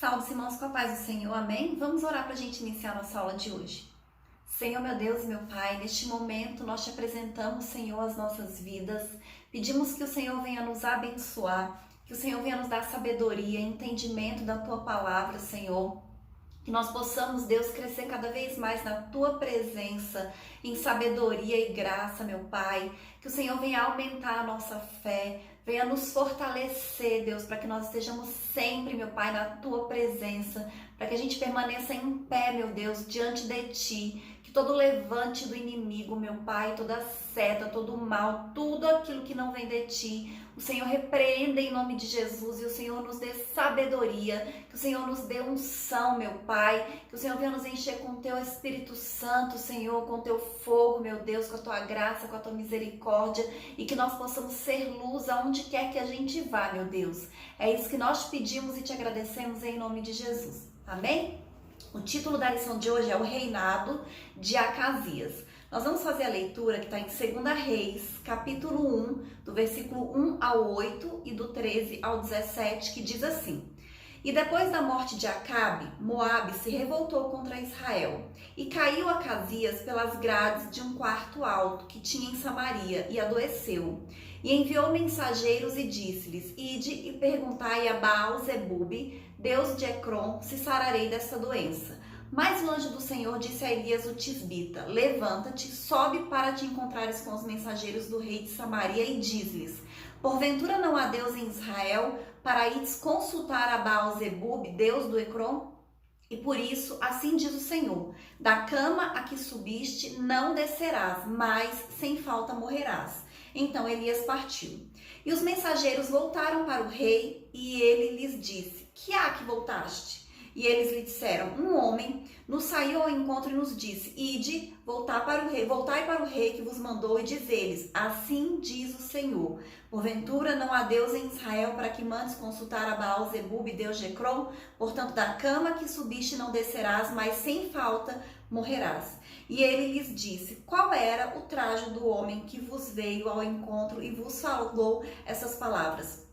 Salve, irmãos, com a paz do Senhor, amém? Vamos orar para a gente iniciar nossa aula de hoje. Senhor, meu Deus, meu Pai, neste momento nós te apresentamos, Senhor, as nossas vidas. Pedimos que o Senhor venha nos abençoar, que o Senhor venha nos dar sabedoria, entendimento da Tua palavra, Senhor. Que nós possamos, Deus, crescer cada vez mais na Tua presença, em sabedoria e graça, meu Pai. Que o Senhor venha aumentar a nossa fé, venha nos fortalecer, Deus, para que nós estejamos sempre, meu Pai, na Tua presença, para que a gente permaneça em pé, meu Deus, diante de Ti. Que todo levante do inimigo, meu Pai, toda seta, todo mal, tudo aquilo que não vem de Ti, o Senhor repreenda em nome de Jesus e o Senhor nos dê sabedoria, que o Senhor nos dê unção, meu Pai, que o Senhor venha nos encher com o Teu Espírito Santo, Senhor, com o Teu fogo, meu Deus, com a Tua graça, com a Tua misericórdia e que nós possamos ser luz aonde quer que a gente vá, meu Deus. É isso que nós pedimos e te agradecemos em nome de Jesus. Amém? O título da lição de hoje é o reinado de Acasias. Nós vamos fazer a leitura que está em 2 Reis, capítulo 1, do versículo 1 ao 8 e do 13 ao 17, que diz assim: E depois da morte de Acabe, Moabe se revoltou contra Israel, e caiu Acasias pelas grades de um quarto alto que tinha em Samaria, e adoeceu. E enviou mensageiros e disse-lhes: Ide e perguntai a Baal-zebube, Deus de Ecrom, se sararei desta doença. Mas o anjo do Senhor disse a Elias o tisbita: Levanta-te, sobe para te encontrares com os mensageiros do rei de Samaria e diz-lhes: Porventura não há Deus em Israel, para ires consultar a Baal-zebube, Deus do Ecrom? E por isso, assim diz o Senhor: Da cama a que subiste não descerás, mas sem falta morrerás. Então Elias partiu. E os mensageiros voltaram para o rei, e ele lhes disse: Que há que voltaste? E eles lhe disseram: Um homem nos saiu ao encontro e nos disse: Ide, voltai para o rei que vos mandou, e diz-lhes: Assim diz o Senhor: Porventura não há Deus em Israel para que mandes consultar a Baal-zebube, Deus de Ecrom? Portanto, da cama que subiste não descerás, mas sem falta morrerás. E ele lhes disse: Qual era o trajo do homem que vos veio ao encontro e vos falou essas palavras?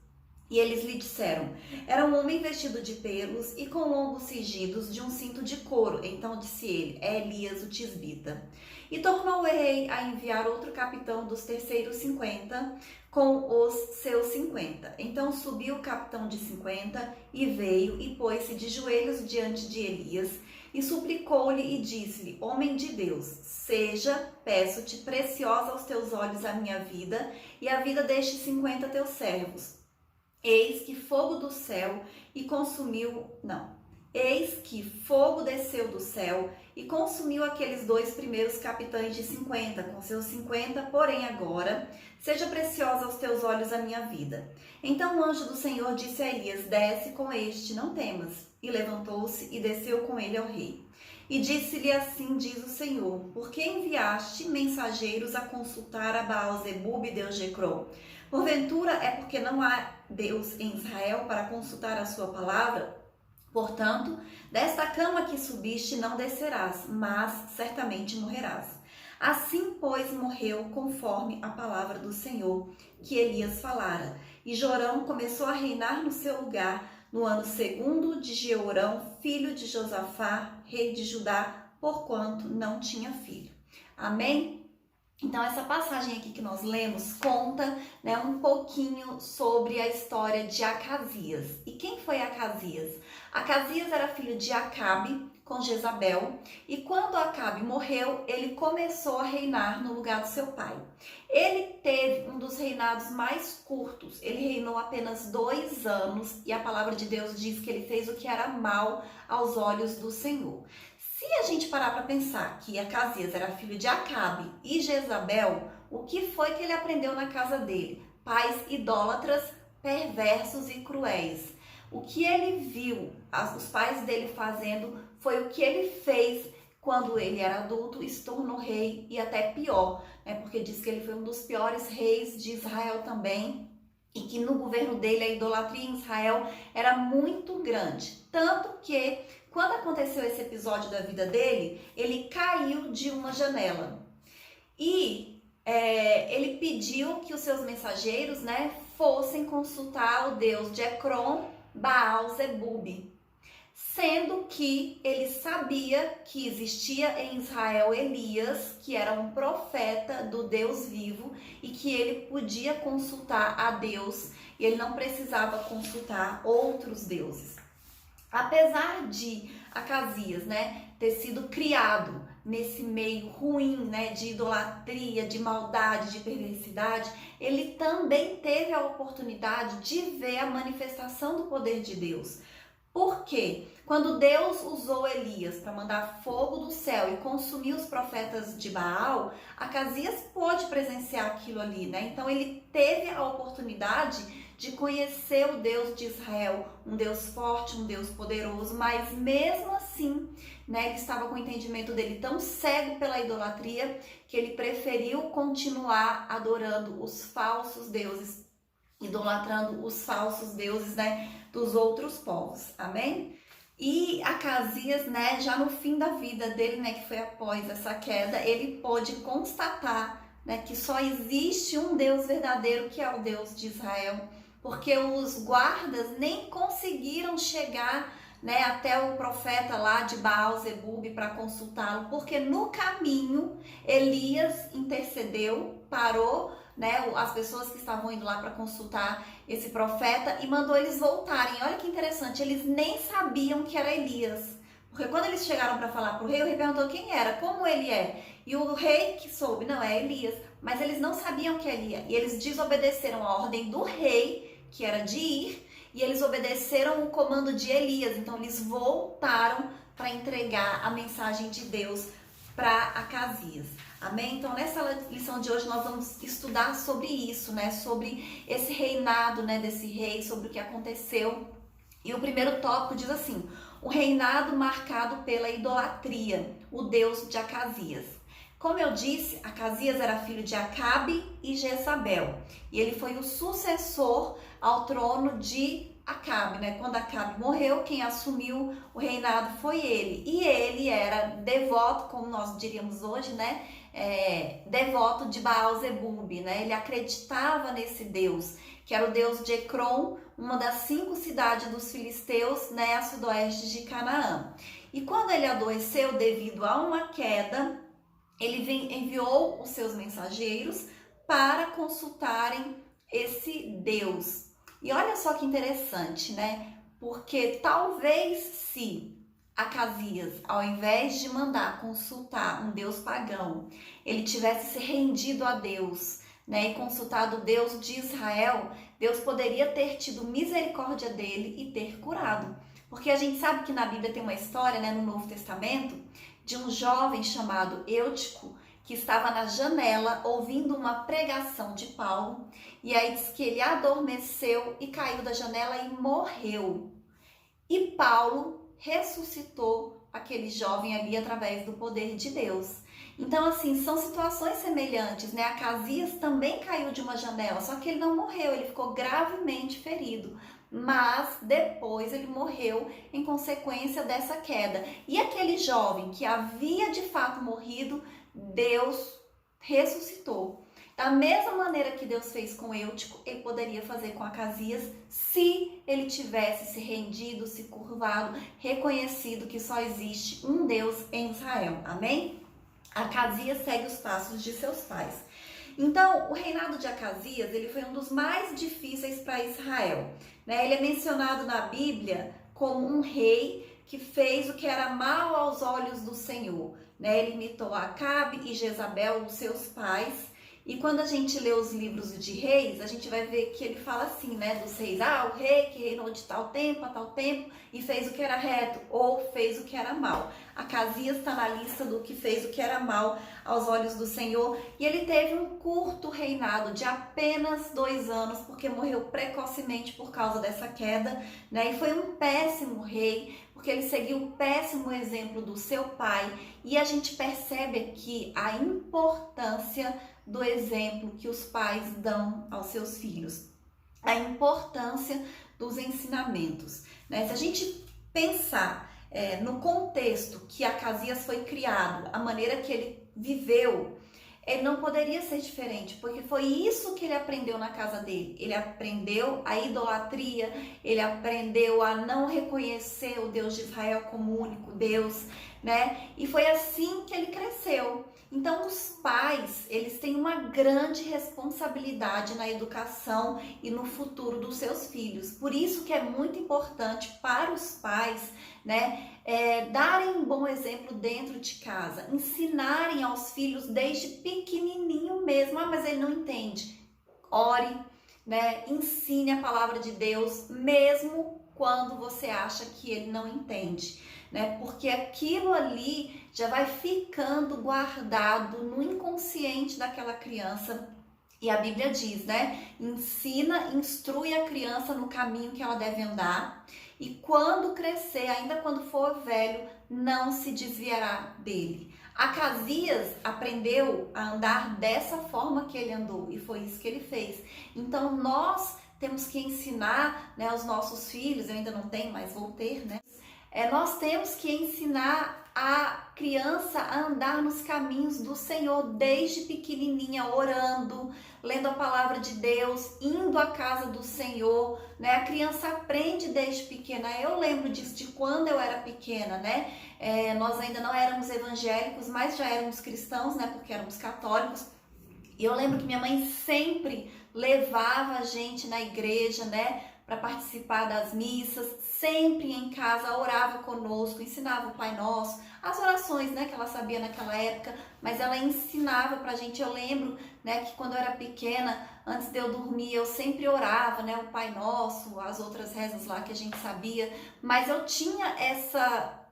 E eles lhe disseram: Era um homem vestido de pelos e com lombos cingidos de um cinto de couro. Então disse ele: É Elias o tisbita. E tornou o rei a enviar outro capitão dos terceiros 50 com os seus 50. Então subiu o capitão de 50 e veio e pôs-se de joelhos diante de Elias e suplicou-lhe e disse-lhe: Homem de Deus, seja, peço-te, preciosa aos teus olhos a minha vida e a vida destes 50 teus servos. Eis que fogo do céu e consumiu, eis que fogo desceu do céu e consumiu aqueles dois primeiros capitães de 50, com seus 50, porém agora, seja preciosa aos teus olhos a minha vida. Então o anjo do Senhor disse a Elias: Desce com este, não temas. E levantou-se e desceu com ele ao rei. E disse-lhe: Assim diz o Senhor: Por que enviaste mensageiros a consultar a Baal-zebube, Deus de Ecrom? Porventura é porque não há Deus em Israel para consultar a sua palavra? Portanto, desta cama que subiste não descerás, mas certamente morrerás. Assim, pois, morreu conforme a palavra do Senhor que Elias falara. E Jorão começou a reinar no seu lugar no ano segundo de Jeorão, filho de Josafá, rei de Judá, porquanto não tinha filho. Amém? Então, essa passagem aqui que nós lemos conta, um pouquinho sobre a história de Acasias. E quem foi Acasias? Acasias era filho de Acabe com Jezabel, e quando Acabe morreu, ele começou a reinar no lugar do seu pai. Ele teve um dos reinados mais curtos, ele reinou apenas 2 anos, e a palavra de Deus diz que ele fez o que era mal aos olhos do Senhor. Se a gente parar para pensar que Acasias era filho de Acabe e Jezabel, o que foi que ele aprendeu na casa dele? Pais idólatras, perversos e cruéis. O que ele viu os pais dele fazendo foi o que ele fez quando ele era adulto e se tornou rei, e até pior, porque diz que ele foi um dos piores reis de Israel também, e que no governo dele a idolatria em Israel era muito grande. Tanto que, quando aconteceu esse episódio da vida dele, ele caiu de uma janela. E ele pediu que os seus mensageiros, fossem consultar o Deus de Ecrom, Baal-zebube. sendo que ele sabia que existia em Israel Elias, que era um profeta do Deus vivo e que ele podia consultar a Deus e ele não precisava consultar outros deuses. Apesar de Acasias, ter sido criado nesse meio ruim, de idolatria, de maldade, de perversidade, ele também teve a oportunidade de ver a manifestação do poder de Deus. Por quê? Quando Deus usou Elias para mandar fogo do céu e consumir os profetas de Baal, Acasias pôde presenciar aquilo ali, Então ele teve a oportunidade de conhecer o Deus de Israel, um Deus forte, um Deus poderoso, mas mesmo assim, ele estava com o entendimento dele tão cego pela idolatria que ele preferiu continuar adorando os falsos deuses, idolatrando os falsos deuses, dos outros povos. Amém? E Acasias, já no fim da vida dele, que foi após essa queda, ele pôde constatar, que só existe um Deus verdadeiro, que é o Deus de Israel, porque os guardas nem conseguiram chegar, até o profeta lá de Baal-zebub para consultá-lo, porque no caminho Elias intercedeu, parou, as pessoas que estavam indo lá para consultar esse profeta e mandou eles voltarem. Olha que interessante, eles nem sabiam que era Elias, porque quando eles chegaram para falar para o rei perguntou quem era, como ele é, e o rei que soube, não, é Elias, mas eles não sabiam que ele ia, e eles desobedeceram a ordem do rei, que era de ir, e eles obedeceram o comando de Elias, então eles voltaram para entregar a mensagem de Deus para Acasias. Amém? Então nessa lição de hoje nós vamos estudar sobre isso, sobre esse reinado, desse rei, sobre o que aconteceu. E o primeiro tópico diz assim: o reinado marcado pela idolatria, o Deus de Acasias. Como eu disse, Acasias era filho de Acabe e Jezabel, e ele foi o sucessor ao trono de Acabe, Quando Acabe morreu, quem assumiu o reinado foi ele, e ele era devoto, como nós diríamos hoje, devoto de Baal-zebub, Ele acreditava nesse Deus, que era o Deus de Ecrom, uma das 5 cidades dos filisteus, a sudoeste de Canaã. E quando ele adoeceu devido a uma queda, ele enviou os seus mensageiros para consultarem esse Deus. E olha só que interessante, Porque talvez se Acasias, ao invés de mandar consultar um Deus pagão, ele tivesse se rendido a Deus, e consultado o Deus de Israel, Deus poderia ter tido misericórdia dele e ter curado. Porque a gente sabe que na Bíblia tem uma história, no Novo Testamento, de um jovem chamado Eutico, que estava na janela ouvindo uma pregação de Paulo, e aí diz que ele adormeceu e caiu da janela e morreu. E Paulo ressuscitou aquele jovem ali através do poder de Deus. Então, assim, são situações semelhantes, Acasias também caiu de uma janela, só que ele não morreu, ele ficou gravemente ferido. Mas depois ele morreu em consequência dessa queda. E aquele jovem que havia de fato morrido, Deus ressuscitou. Da mesma maneira que Deus fez com Eutico, ele poderia fazer com Acasias se ele tivesse se rendido, se curvado, reconhecido que só existe um Deus em Israel. Amém? Acasias segue os passos de seus pais. Então, o reinado de Acasias, ele foi um dos mais difíceis para Israel. Ele é mencionado na Bíblia como um rei que fez o que era mal aos olhos do Senhor. Ele imitou Acabe e Jezabel, os seus pais. E quando a gente lê os livros de reis, a gente vai ver que ele fala assim, dos reis. O rei que reinou de tal tempo a tal tempo e fez o que era reto ou fez o que era mal. Acasias está na lista do que fez o que era mal aos olhos do Senhor. E ele teve um curto reinado de apenas 2 anos, porque morreu precocemente por causa dessa queda. E foi um péssimo rei, porque ele seguiu o péssimo exemplo do seu pai. E a gente percebe aqui a importância do exemplo que os pais dão aos seus filhos, a importância dos ensinamentos. Se a gente pensar no contexto que Acasias foi criado, a maneira que ele viveu, Ele não poderia ser diferente, porque foi isso que ele aprendeu na casa dele. Ele aprendeu a idolatria, ele aprendeu a não reconhecer o Deus de Israel como o único Deus, né? E foi assim que ele cresceu. Então, os pais, eles têm uma grande responsabilidade na educação e no futuro dos seus filhos. Por isso que é muito importante para os pais, né, darem um bom exemplo dentro de casa, ensinarem aos filhos desde pequenininho mesmo. Ah, mas ele não entende. Ore, né, ensine a palavra de Deus, mesmo quando você acha que ele não entende, né? Porque aquilo ali já vai ficando guardado no inconsciente daquela criança. E a Bíblia diz, né? Ensina, instrui a criança no caminho que ela deve andar, e quando crescer, ainda quando for velho, não se desviará dele. Acasias aprendeu a andar dessa forma que ele andou, e foi isso que ele fez. Então nós temos que ensinar, né, os nossos filhos, eu ainda não tenho, mas vou ter, né? Nós temos que ensinar a criança a andar nos caminhos do Senhor desde pequenininha, orando, lendo a palavra de Deus, indo à casa do Senhor, né? A criança aprende desde pequena. Eu lembro disso de quando eu era pequena, né? Nós ainda não éramos evangélicos, mas já éramos cristãos, né? Porque éramos católicos. E eu lembro que minha mãe sempre levava a gente na igreja, né, para participar das missas, sempre em casa orava conosco, ensinava o Pai Nosso, as orações, né, que ela sabia naquela época, mas ela ensinava pra gente. Eu lembro, né, que quando eu era pequena, antes de eu dormir, eu sempre orava, né, o Pai Nosso, as outras rezas lá que a gente sabia, mas eu tinha essa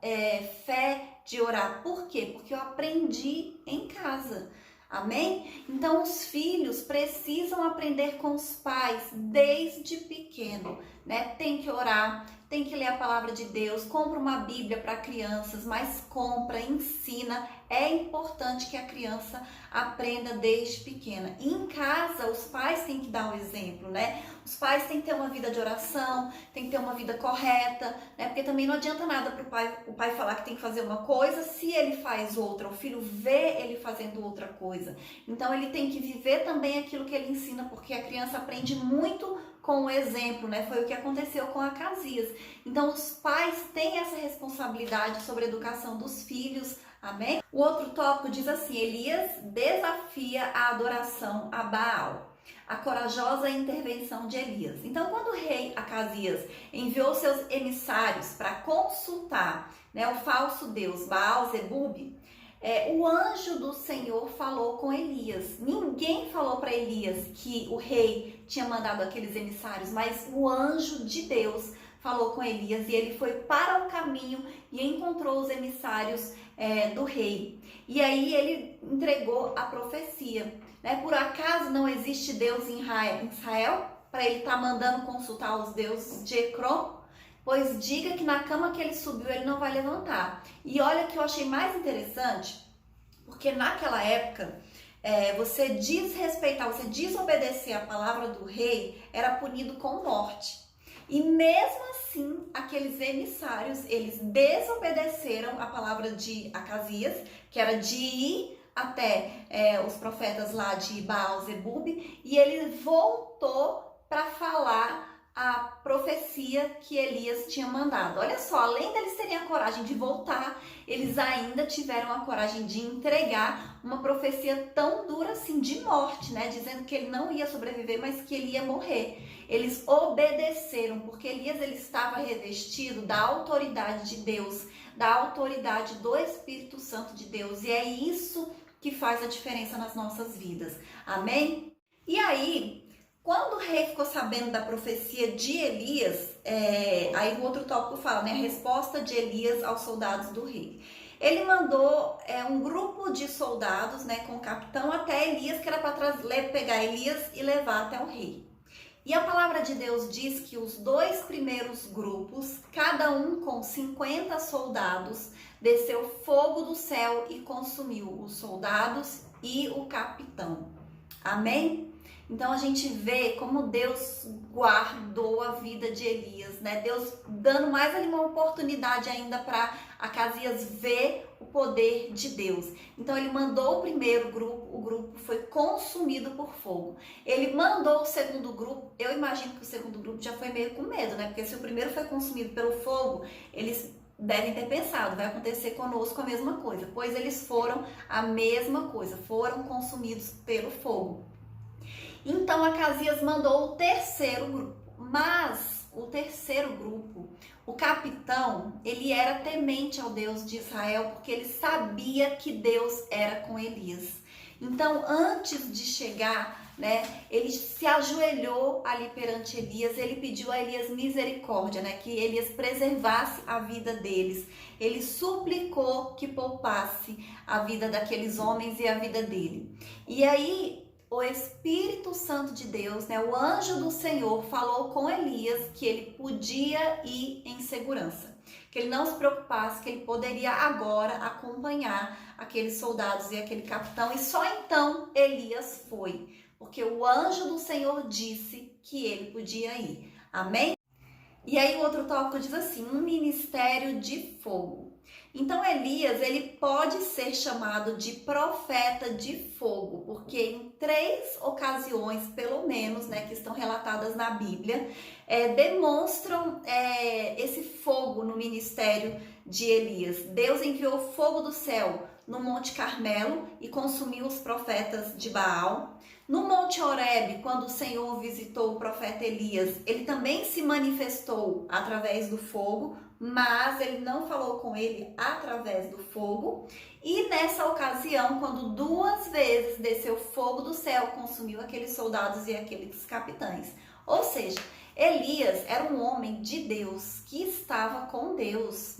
fé de orar. Por quê? Porque eu aprendi em casa. Amém? Então, os filhos precisam aprender com os pais desde pequeno, né? Tem que orar, tem que ler a palavra de Deus, compra uma Bíblia para crianças, mas compra, ensina. É importante que a criança aprenda desde pequena. E em casa, os pais têm que dar o exemplo, né? Os pais têm que ter uma vida de oração, têm que ter uma vida correta, né? Porque também não adianta nada para o pai falar que tem que fazer uma coisa se ele faz outra, o filho vê ele fazendo outra coisa. Então, ele tem que viver também aquilo que ele ensina, porque a criança aprende muito com o exemplo, né? Foi o que aconteceu com Acasias. Então, os pais têm essa responsabilidade sobre a educação dos filhos. Amém? O outro tópico diz assim: Elias desafia a adoração a Baal. A corajosa intervenção de Elias. Então, quando o rei Acasias enviou seus emissários para consultar, né, o falso deus Baal-zebub, o anjo do Senhor falou com Elias. Ninguém falou para Elias que o rei tinha mandado aqueles emissários, mas o anjo de Deus falou com Elias, e ele foi para o caminho e encontrou os emissários do rei. E aí ele entregou a profecia, né? Por acaso não existe Deus em Israel para ele estar mandando consultar os deuses de Ecrom? Pois diga que na cama que ele subiu ele não vai levantar. E olha que eu achei mais interessante, porque naquela época você desrespeitar, você desobedecer a palavra do rei era punido com morte. E mesmo assim, aqueles emissários, eles desobedeceram a palavra de Acasias, que era de ir até os profetas lá de Baal-zebub, e ele voltou para falar a profecia que Elias tinha mandado. Olha só, além deles terem a coragem de voltar, eles ainda tiveram a coragem de entregar uma profecia tão dura assim, de morte, né? Dizendo que ele não ia sobreviver, mas que ele ia morrer. Eles obedeceram, porque Elias ele estava revestido da autoridade de Deus, da autoridade do Espírito Santo de Deus. E é isso que faz a diferença nas nossas vidas. Amém? E aí, quando o rei ficou sabendo da profecia de Elias, aí o outro tópico fala, né? A resposta de Elias aos soldados do rei. Ele mandou um grupo de soldados, né, com o capitão até Elias, que era para pegar Elias e levar até o rei. E a palavra de Deus diz que os dois primeiros grupos, cada um com 50 soldados, desceu fogo do céu e consumiu os soldados e o capitão. Amém? Então a gente vê como Deus guardou a vida de Elias, né? Deus dando mais ali uma oportunidade ainda para Acasias ver o poder de Deus. Então ele mandou o primeiro grupo, o grupo foi consumido por fogo. Ele mandou o segundo grupo, eu imagino que o segundo grupo já foi meio com medo, né? Porque se o primeiro foi consumido pelo fogo, eles devem ter pensado, vai acontecer conosco a mesma coisa, pois eles foram a mesma coisa, foram consumidos pelo fogo. Então Acasias mandou o terceiro grupo, mas o terceiro grupo, o capitão, ele era temente ao Deus de Israel, porque ele sabia que Deus era com Elias. Então, antes de chegar, ele se ajoelhou ali perante Elias, ele pediu a Elias misericórdia, que Elias preservasse a vida deles. Ele suplicou que poupasse a vida daqueles homens e a vida dele. E aí, o Espírito Santo de Deus, o anjo do Senhor, falou com Elias que ele podia ir em segurança, que ele não se preocupasse, que ele poderia agora acompanhar aqueles soldados e aquele capitão, e só então Elias foi, porque o anjo do Senhor disse que ele podia ir. Amém? E aí o outro tópico diz assim, um ministério de fogo. Então Elias, ele pode ser chamado de profeta de fogo, porque em 3 ocasiões, pelo menos, que estão relatadas na Bíblia, demonstram esse fogo no ministério de Elias. Deus enviou fogo do céu no Monte Carmelo e consumiu os profetas de Baal. No Monte Horebe, quando o Senhor visitou o profeta Elias, ele também se manifestou através do fogo, mas ele não falou com ele através do fogo. E nessa ocasião, quando 2 vezes desceu fogo do céu, consumiu aqueles soldados e aqueles capitães. Ou seja, Elias era um homem de Deus, que estava com Deus,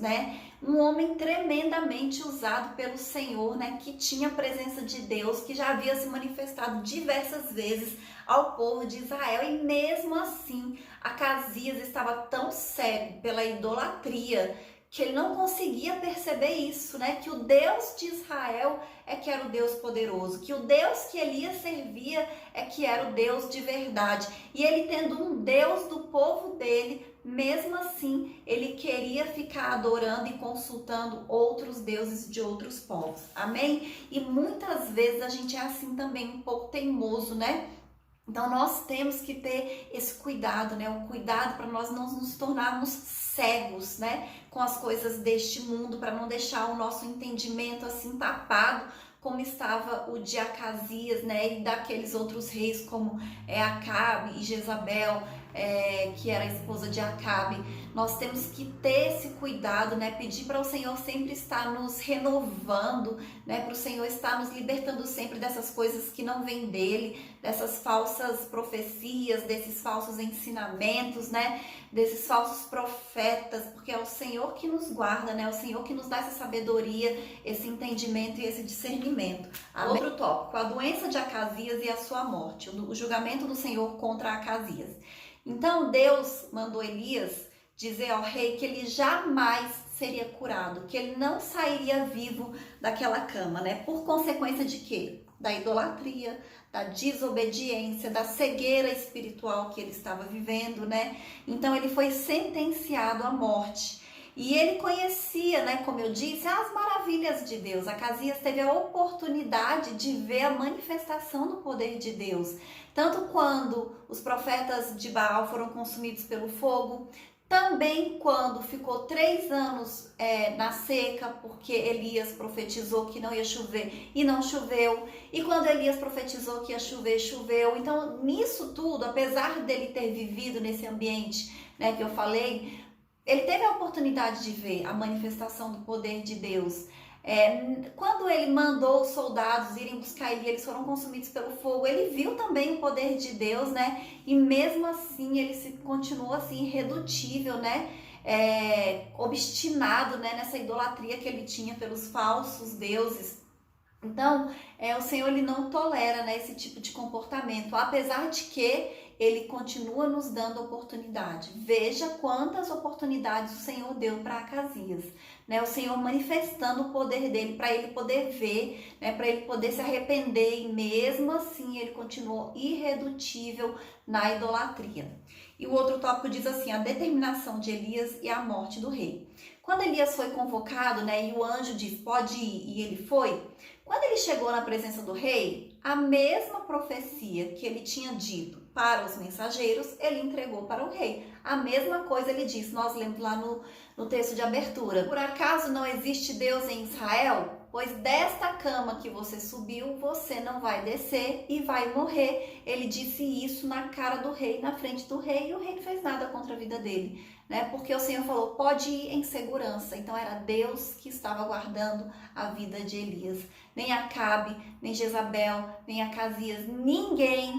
Um homem tremendamente usado pelo Senhor, que tinha a presença de Deus, que já havia se manifestado diversas vezes ao povo de Israel. E mesmo assim, Acasias estava tão cego pela idolatria que ele não conseguia perceber isso, que o Deus de Israel é que era o Deus poderoso, que o Deus que Elias servia é que era o Deus de verdade. E ele tendo um Deus do povo dele, mesmo assim, ele queria ficar adorando e consultando outros deuses de outros povos. Amém? E muitas vezes a gente é assim também, um pouco teimoso, Então nós temos que ter esse cuidado, o cuidado para nós não nos tornarmos cegos, com as coisas deste mundo, para não deixar o nosso entendimento assim tapado, como estava o de Acasias, e daqueles outros reis como Acabe e Jezabel, que era a esposa de Acabe. Nós temos que ter esse cuidado, pedir para o Senhor sempre estar nos renovando, para o Senhor estar nos libertando sempre dessas coisas que não vêm dele, dessas falsas profecias, desses falsos ensinamentos, desses falsos profetas, porque é o Senhor que nos guarda, é o Senhor que nos dá essa sabedoria, esse entendimento e esse discernimento. Outro tópico, a doença de Acasias e a sua morte, o julgamento do Senhor contra Acasias. Então Deus mandou Elias dizer ao rei que ele jamais seria curado, que ele não sairia vivo daquela cama, Por consequência de quê? Da idolatria, da desobediência, da cegueira espiritual que ele estava vivendo, Então ele foi sentenciado à morte. E ele conhecia, como eu disse, as maravilhas de Deus. Acasias teve a oportunidade de ver a manifestação do poder de Deus. Tanto quando os profetas de Baal foram consumidos pelo fogo, também quando ficou 3 anos na seca, porque Elias profetizou que não ia chover e não choveu. E quando Elias profetizou que ia chover, choveu. Então, nisso tudo, apesar dele ter vivido nesse ambiente que eu falei, ele teve a oportunidade de ver a manifestação do poder de Deus. Quando ele mandou os soldados irem buscar ele, eles foram consumidos pelo fogo, ele viu também o poder de Deus, E mesmo assim, ele continuou assim, irredutível, obstinado, nessa idolatria que ele tinha pelos falsos deuses. Então, o Senhor ele não tolera esse tipo de comportamento, apesar de que ele continua nos dando oportunidade. Veja quantas oportunidades o Senhor deu para Acasias, O Senhor manifestando o poder dele para ele poder ver, para ele poder se arrepender, e mesmo assim ele continuou irredutível na idolatria. E o outro tópico diz assim, a determinação de Elias e a morte do rei. Quando Elias foi convocado, né, e o anjo disse, pode ir, e ele foi, quando ele chegou na presença do rei, a mesma profecia que ele tinha dito para os mensageiros, ele entregou para o rei. A mesma coisa ele disse, nós lemos lá no texto de abertura. Por acaso não existe Deus em Israel? Pois desta cama que você subiu, você não vai descer e vai morrer. Ele disse isso na cara do rei, na frente do rei, e o rei não fez nada contra a vida dele, né? Porque o Senhor falou, pode ir em segurança. Então era Deus que estava guardando a vida de Elias. Nem Acabe, nem Jezabel, nem Acasias, ninguém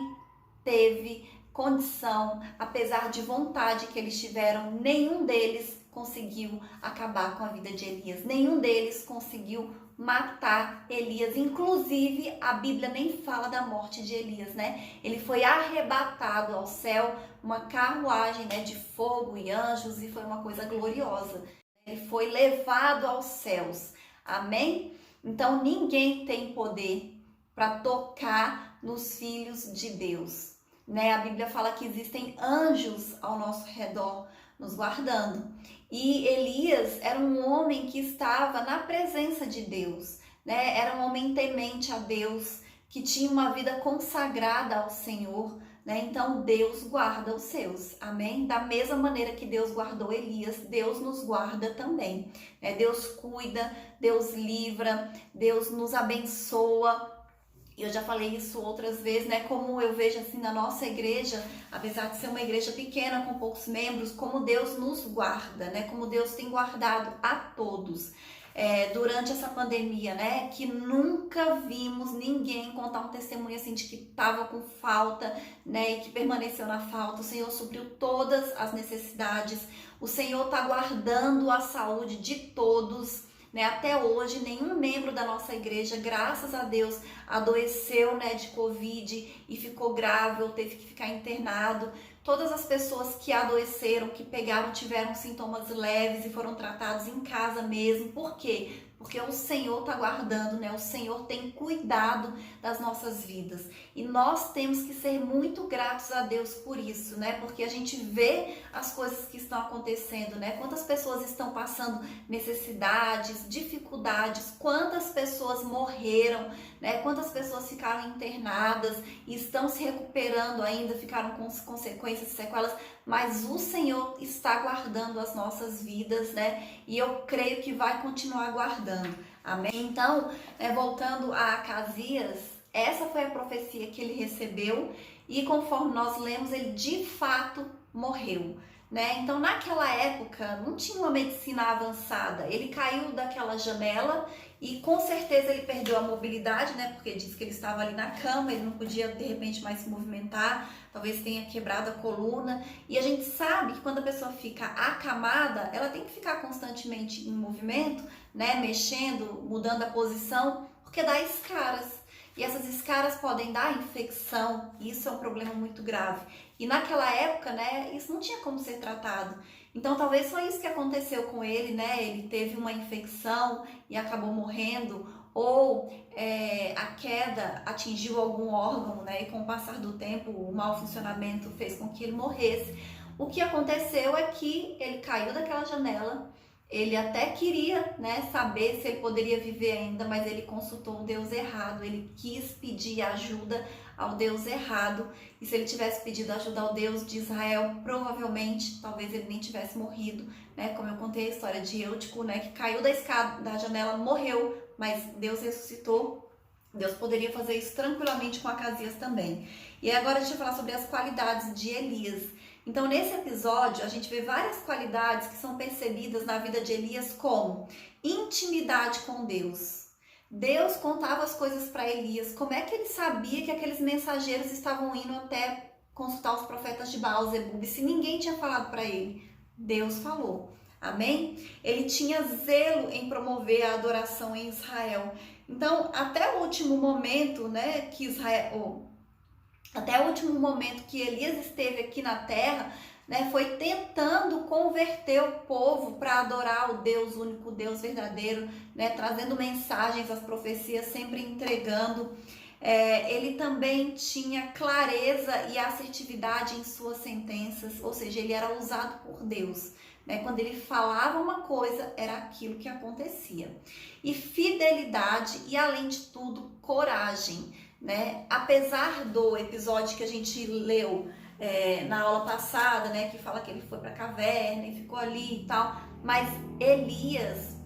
teve condição, apesar de vontade que eles tiveram, nenhum deles conseguiu acabar com a vida de Elias. Nenhum deles conseguiu matar Elias. Inclusive, a Bíblia nem fala da morte de Elias, né? Ele foi arrebatado ao céu, uma carruagem, né, de fogo e anjos, e foi uma coisa gloriosa. Ele foi levado aos céus. Amém? Então, ninguém tem poder para tocar nos filhos de Deus, né? A Bíblia fala que existem anjos ao nosso redor, nos guardando. E Elias era um homem que estava na presença de Deus, né? Era um homem temente a Deus, que tinha uma vida consagrada ao Senhor, né? Então Deus guarda os seus, amém? Da mesma maneira que Deus guardou Elias, Deus nos guarda também, né? Deus cuida, Deus livra, Deus nos abençoa. E eu já falei isso outras vezes, né? Como eu vejo assim na nossa igreja, apesar de ser uma igreja pequena, com poucos membros, como Deus nos guarda, né? Como Deus tem guardado a todos. Durante essa pandemia, né? Que nunca vimos ninguém contar um testemunho assim de que estava com falta, né? E que permaneceu na falta. O Senhor supriu todas as necessidades. O Senhor está guardando a saúde de todos. Né, até hoje, nenhum membro da nossa igreja, graças a Deus, adoeceu, né, de Covid e ficou grave ou teve que ficar internado. Todas as pessoas que adoeceram, que pegaram, tiveram sintomas leves e foram tratados em casa mesmo. Por quê? Porque o Senhor está guardando, né? O Senhor tem cuidado das nossas vidas. E nós temos que ser muito gratos a Deus por isso, né? Porque a gente vê as coisas que estão acontecendo, né? Quantas pessoas estão passando necessidades, dificuldades, quantas pessoas morreram, né? Quantas pessoas ficaram internadas e estão se recuperando ainda, ficaram com consequências, sequelas, mas o Senhor está guardando as nossas vidas, né? E eu creio que vai continuar guardando. Amém? Então, voltando a Acasias, essa foi a profecia que ele recebeu e conforme nós lemos, ele de fato morreu, né? Então, naquela época, não tinha uma medicina avançada. Ele caiu daquela janela e com certeza ele perdeu a mobilidade, né? Porque diz que ele estava ali na cama, ele não podia de repente mais se movimentar, talvez tenha quebrado a coluna. E a gente sabe que quando a pessoa fica acamada, ela tem que ficar constantemente em movimento, né? Mexendo, mudando a posição, porque dá escaras. E essas escaras podem dar infecção, e isso é um problema muito grave. E naquela época, né, isso não tinha como ser tratado. Então talvez foi isso que aconteceu com ele, né? Ele teve uma infecção e acabou morrendo, ou a queda atingiu algum órgão, né? E com o passar do tempo, o mau funcionamento fez com que ele morresse. O que aconteceu é que ele caiu daquela janela. Ele até queria, né, saber se ele poderia viver ainda, mas ele consultou o Deus errado. Ele quis pedir ajuda ao Deus errado. E se ele tivesse pedido ajuda ao Deus de Israel, provavelmente, talvez ele nem tivesse morrido, né? Como eu contei a história de Eutico, né, que caiu da escada, da janela, morreu, mas Deus ressuscitou. Deus poderia fazer isso tranquilamente com Acasias também. E agora a gente vai falar sobre as qualidades de Elias. Então, nesse episódio, a gente vê várias qualidades que são percebidas na vida de Elias, como intimidade com Deus. Deus contava as coisas para Elias. Como é que ele sabia que aqueles mensageiros estavam indo até consultar os profetas de Baal, Zebub, se ninguém tinha falado para ele? Deus falou. Amém? Ele tinha zelo em promover a adoração em Israel. Então, até o último momento, né, até o último momento que Elias esteve aqui na terra, né, foi tentando converter o povo para adorar o Deus único, o Deus verdadeiro, né, trazendo mensagens, as profecias, sempre entregando. Ele também tinha clareza e assertividade em suas sentenças, ou seja, ele era usado por Deus, né? Quando ele falava uma coisa, era aquilo que acontecia. E fidelidade e, além de tudo, coragem, né? Apesar do episódio que a gente leu na aula passada, né, que fala que ele foi para a caverna e ficou ali e tal, mas Elias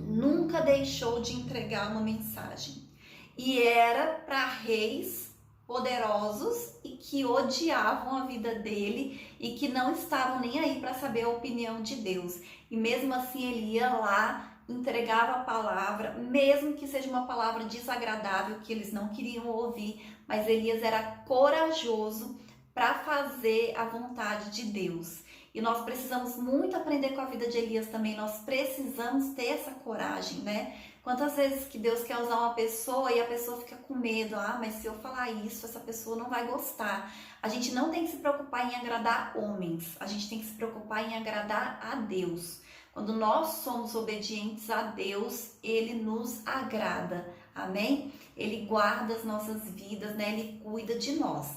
nunca deixou de entregar uma mensagem. E era para reis poderosos e que odiavam a vida dele e que não estavam nem aí para saber a opinião de Deus. E mesmo assim ele ia lá, entregava a palavra, mesmo que seja uma palavra desagradável que eles não queriam ouvir, mas Elias era corajoso para fazer a vontade de Deus. E nós precisamos muito aprender com a vida de Elias também, nós precisamos ter essa coragem, né? Quantas vezes que Deus quer usar uma pessoa e a pessoa fica com medo, mas se eu falar isso, essa pessoa não vai gostar. A gente não tem que se preocupar em agradar homens, a gente tem que se preocupar em agradar a Deus. Quando nós somos obedientes a Deus, Ele nos agrada, amém? Ele guarda as nossas vidas, né? Ele cuida de nós.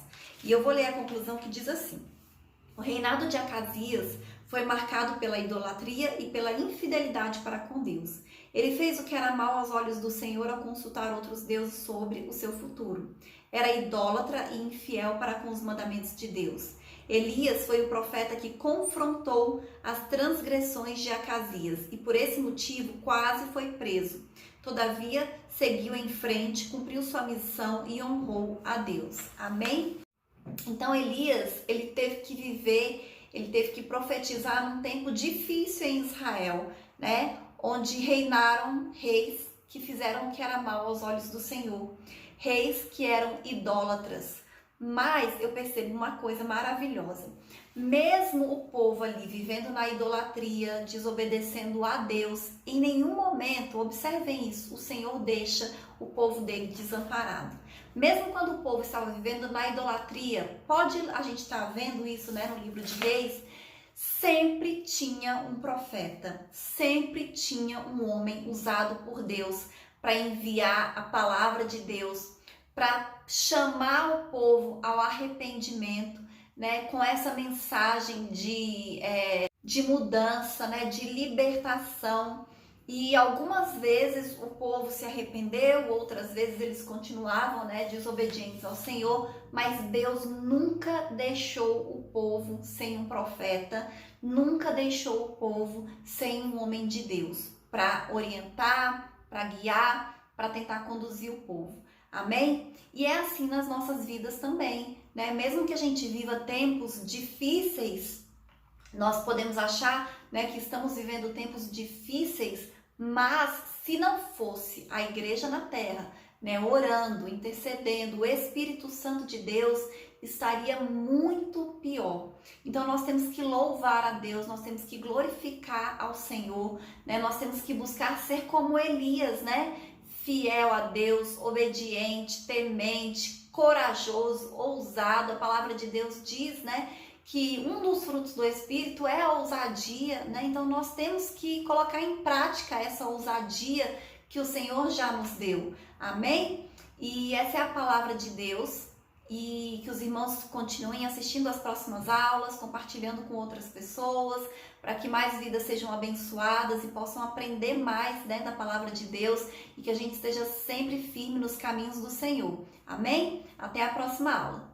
E eu vou ler a conclusão que diz assim: o reinado de Acasias foi marcado pela idolatria e pela infidelidade para com Deus. Ele fez o que era mal aos olhos do Senhor ao consultar outros deuses sobre o seu futuro. Era idólatra e infiel para com os mandamentos de Deus. Elias foi o profeta que confrontou as transgressões de Acasias e por esse motivo quase foi preso. Todavia, seguiu em frente, cumpriu sua missão e honrou a Deus. Amém? Então Elias, ele teve que viver, ele teve que profetizar num tempo difícil em Israel, né? Onde reinaram reis que fizeram o que era mal aos olhos do Senhor, reis que eram idólatras. Mas eu percebo uma coisa maravilhosa, mesmo o povo ali vivendo na idolatria, desobedecendo a Deus, em nenhum momento, observem isso, o Senhor deixa o povo dele desamparado. Mesmo quando o povo estava vivendo na idolatria, a gente está vendo isso, né, no livro de Reis, sempre tinha um profeta, sempre tinha um homem usado por Deus para enviar a palavra de Deus, para chamar o povo ao arrependimento, né, com essa mensagem de mudança, né, de libertação. E algumas vezes o povo se arrependeu, outras vezes eles continuavam, né, desobedientes ao Senhor, mas Deus nunca deixou o povo sem um profeta, nunca deixou o povo sem um homem de Deus para orientar, para guiar, para tentar conduzir o povo. Amém? E é assim nas nossas vidas também, né? Mesmo que a gente viva tempos difíceis, nós podemos achar, né, que estamos vivendo tempos difíceis, mas se não fosse a igreja na terra, né, orando, intercedendo, o Espírito Santo de Deus estaria muito pior. Então nós temos que louvar a Deus, nós temos que glorificar ao Senhor, né? Nós temos que buscar ser como Elias, né? Fiel a Deus, obediente, temente, corajoso, ousado. A palavra de Deus diz, né, que um dos frutos do Espírito é a ousadia, né? Então nós temos que colocar em prática essa ousadia que o Senhor já nos deu. Amém? E essa é a palavra de Deus. E que os irmãos continuem assistindo as próximas aulas, compartilhando com outras pessoas, para que mais vidas sejam abençoadas e possam aprender mais, né, da palavra de Deus e que a gente esteja sempre firme nos caminhos do Senhor. Amém? Até a próxima aula.